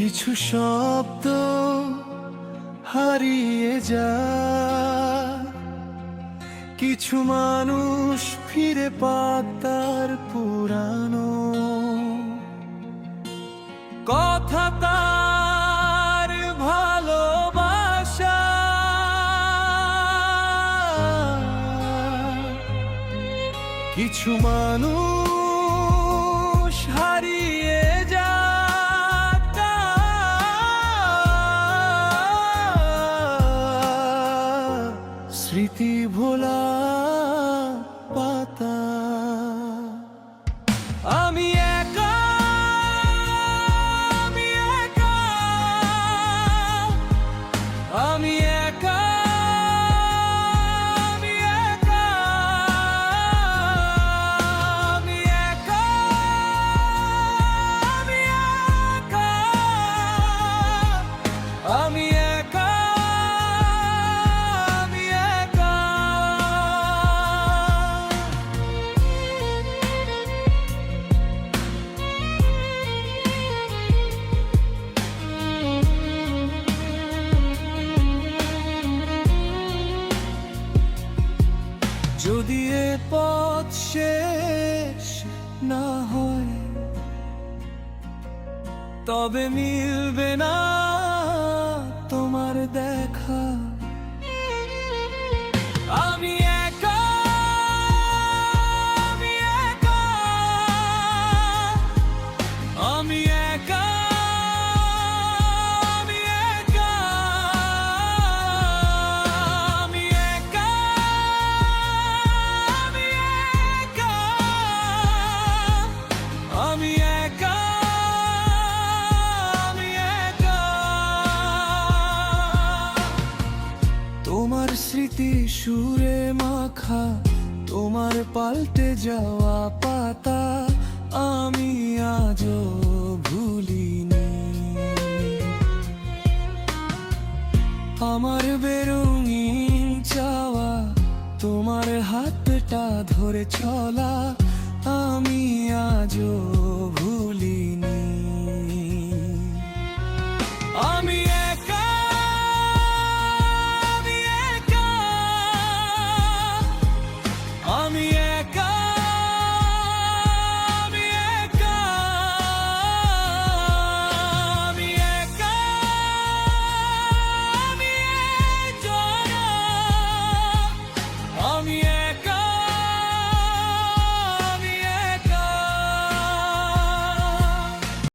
কিছু শব্দ হারিয়ে যায়, কিছু মানুষ ফিরে পায় তার পুরানো কথা, তার ভালোবাসা। কিছু মানুষ হারিয়ে যায়, স্মৃতি ভোলা পাতা। আমি একা, আমি একা, আমি একা, আমি একা, আমি একা, আমি একা, আমি একা, আমি একা। যদি এ পথ শেষ না হয়, তবে মিলবে না তোমার দেখা। আমি একা, আমি একা, আমি একা, আমি একা, আমি একা, আমি একা, আমি একা, আমি একা। তোমার স্মৃতি সুরে মাখা, তোমার পাল্টে যাওয়া পাতা, আমি আজ